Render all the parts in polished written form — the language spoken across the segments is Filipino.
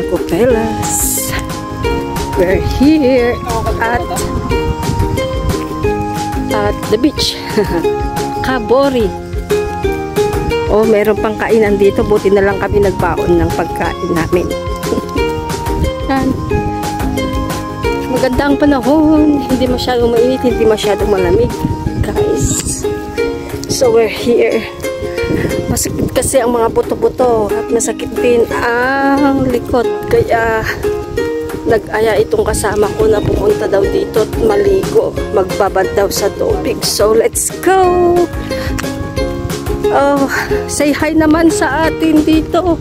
mga kupelas. We're here at the beach. Kabori. Oh, meron pang kainan dito. Buti na lang kami nagbaon ng pagkain namin. Yan. Maganda ang panahon. Hindi masyadong mainit, hindi masyadong malamig. Guys. So we're here. Masakit kasi ang mga buto-buto at masakit din ang likod. Kaya nag-aya itong kasama ko na pumunta daw dito at maligo. Magbabad daw sa tubig. So let's go! Oh, say hi naman sa atin dito.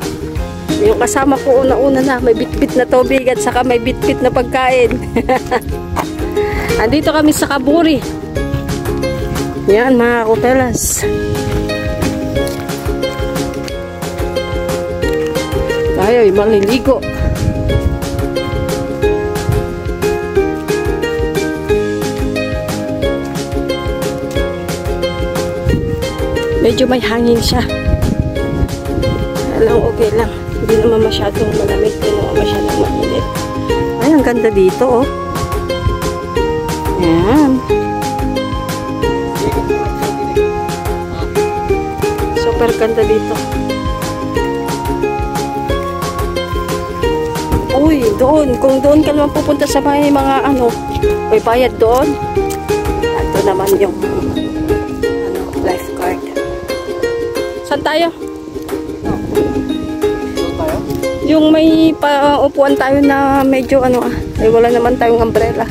Yung kasama ko una-una na may bitbit na tubig at saka may bitbit na pagkain. Andito kami sa Kabori. Yan mga kupelas. Tayo ay maliligo. Medyo may hangin siya. Alam, okay lang. Hindi naman masyadong malamig. Hindi naman masyadong mainit. Ay, ang ganda dito, oh. Ayan. Super ganda dito. Uy, doon. Kung doon ka naman pupunta sa mga ano, may bayad doon. Ito naman yung lifeguard. Saan tayo? Yung may upuan tayo na medyo ano wala naman tayong umbrella.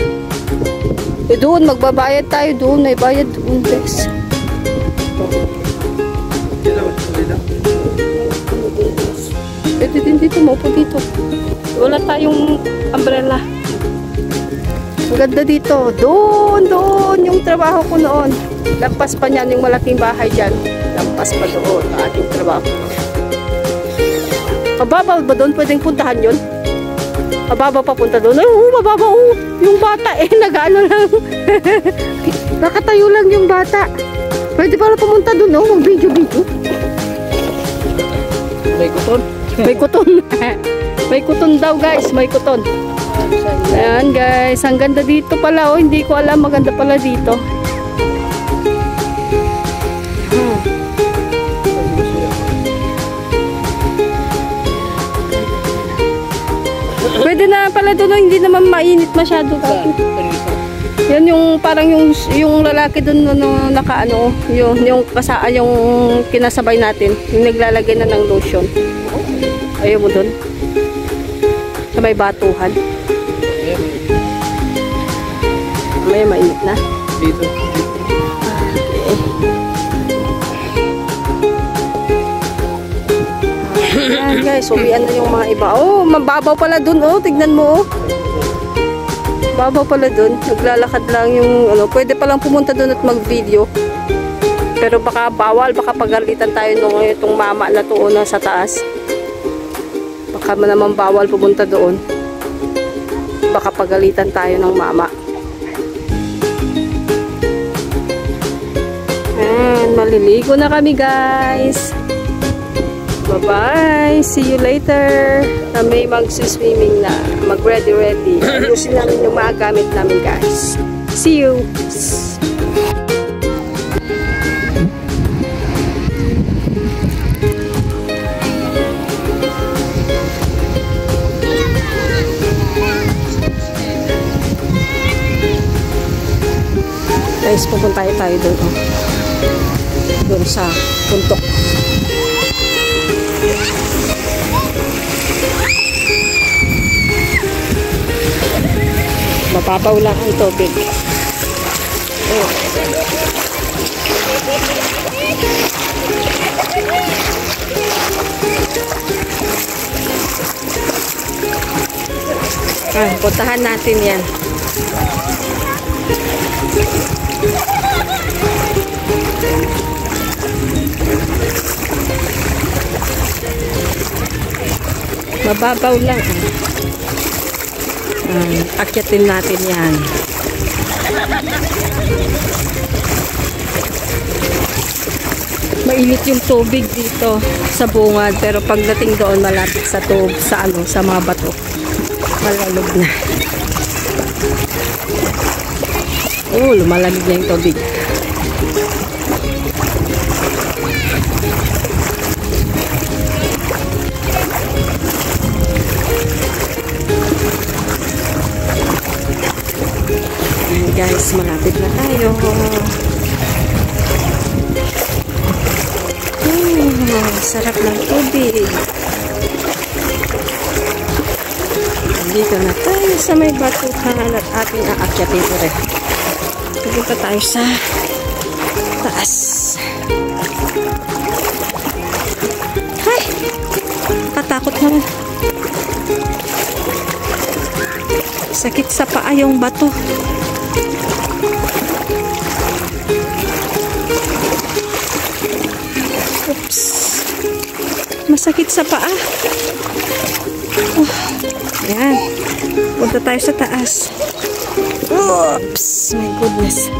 Doon, magbabayad tayo doon. May bayad doon, guys. Pwede din dito, maupo dito. Wala tayong umbrella. Ang ganda dito. Doon yung trabaho ko noon. Lampas pa niyan yung malaking bahay dyan. Lampas pa doon ang ating trabaho. Mababaw ba doon? Pwedeng puntahan yun? Mababaw pa punta doon? Ay, mababaw. Yung bata nag-ano lang. Nakatayo lang yung bata. Pwede pala pumunta doon, no? Mag-video-video. May kuton? May kuton. May kuton daw, guys. May kuton. Ayan, guys. Ang ganda dito pala, oh. Hindi ko alam. Maganda pala dito. Pwede na pala doon, hindi naman mainit masyado. Yan yung parang yung lalaki doon no, nakaano, yung kinasabay natin, yung naglalagay na ng lotion. Ayaw mo doon? Sa may batuhan. May mainit na. Dito. Ayan guys, uwian na yung mga iba. Oh, mababaw pala dun. Oh, tignan mo. Oh. Mababaw pala dun. Naglalakad lang yung ano. Pwede palang pumunta dun at mag-video. Pero baka bawal, baka pagalitan tayo nung itong mama na tuon na sa taas. Baka naman bawal pumunta doon. Baka pagalitan tayo ng mama. Ayan, maliligo na kami guys. Bye-bye. See you later. Kami magsiswimming na. Mag-ready. Ayusin namin yung mga gamit namin, guys. See you. Guys, pupunta tayo doon. Oh. Doon sa puntok. Mapapaw lang ang tubig. Oh. Puntahan natin yan. Mababaw lang. Akyatin natin yan. mainit yung tubig dito sa bungad, pero pagdating doon malapit sa tubig, sa mga bato, malalog na. Oh, lumalamig na yung tubig. Ayan guys, malapit na tayo. Sarap ng tubig. Dito na tayo sa may batuhan at ating aakyatin ulit. Pupunta tayo sa taas. Ay! Katakot naman. Sakit sa paa yung bato. Oops. Masakit sa paa. Oh. Ayan. Punta tayo sa taas. Oops. My goodness.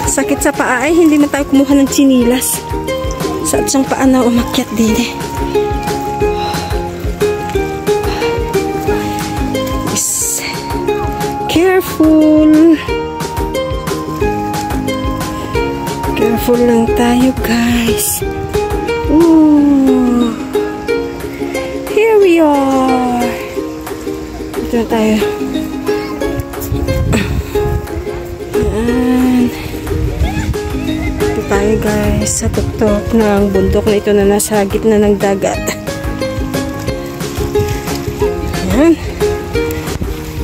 Sakit sa paa ay hindi na tayo kumuha ng chinilas. Sa atsang paa na umakyat din eh. Yes. Careful. Careful lang tayo guys. Ooh. Here we are. Dito na tayo. Ayan. Dito tayo guys sa tuktok ng bundok na ito na nasa gitna ng dagat. Ayan.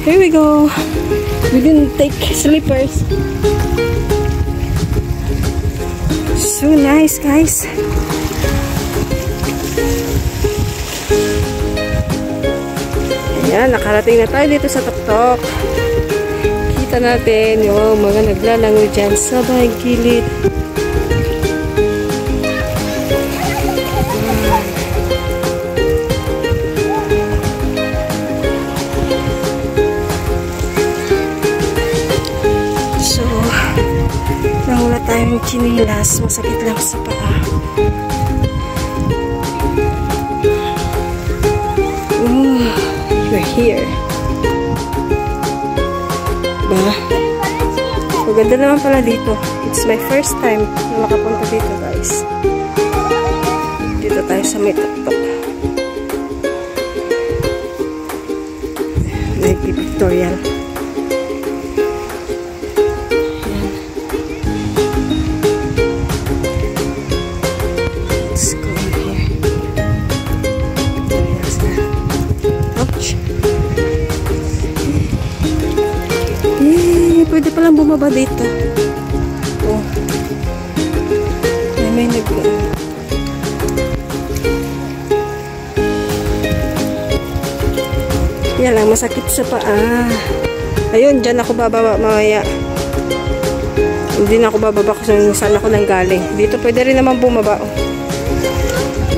Here we go. We didn't take slippers. So nice guys. Ayan, nakarating na tayo dito sa tuktok. Kita natin yung mga naglalangoy dyan sa bahing gilid. So, nang wala tayong chinilas, masakit lang sa paa. We're here. Diba? Maganda naman pala dito. It's my first time na makapunta dito guys. Dito tayo sa may tuktok. Nag-pictorial. Let's go in here. Pictorials na. Ouch. Pwede palang bumaba dito. Oh. May yan lang, masakit sa paa. Ayun, dyan ako bababa mamaya. Hindi na ako bababa kung saan ako nang galing. Dito pwede rin naman bumaba. Oh.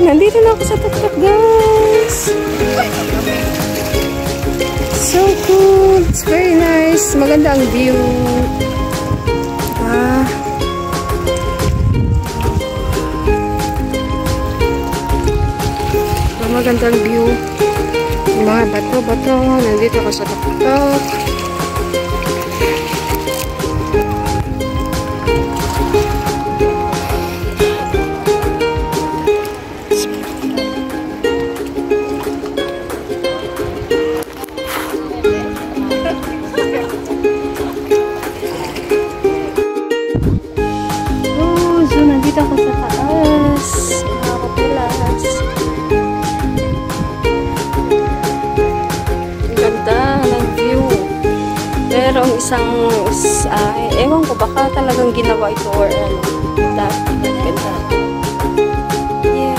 Nandito na ako sa tuktok guys. So cool. It's very nice. Maganda ang view. Maganda ang view. Yung mga bato-bato. Nandito ako sa tuktok. Nandito ako sa taas. Nakakapulas. Ang ganda ng view. Pero ang isang, ewan ko, baka talagang ginawa ito or ano. Ganda. Yeah.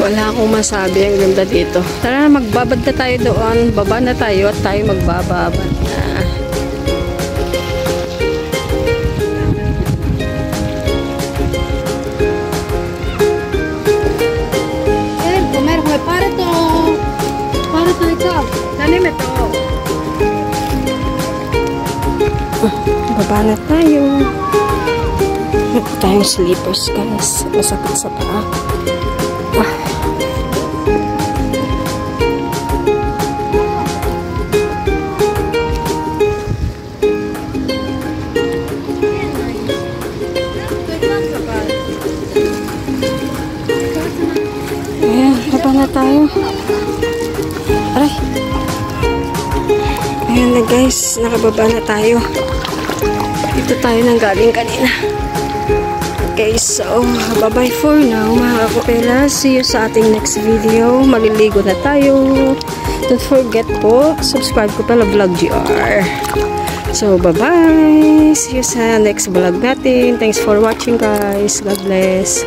Wala akong masabi. Ang ganda dito. Tara, magbabad na tayo doon. Baba na tayo at tayo magbababad na. Baba na tayo. Ito tayong slippers, guys. Masakit sa paa. Ayan, baba na tayo. Aray. Ayan na, guys. Nakababa na tayo. Dito tayo nang galing kanina. Okay, so bye-bye for now mga kapela. See you sa ating next video. Maliligo na tayo. Don't forget po, subscribe ko pala Vlog GR. So bye-bye. See you sa next vlog natin. Thanks for watching, guys. God bless.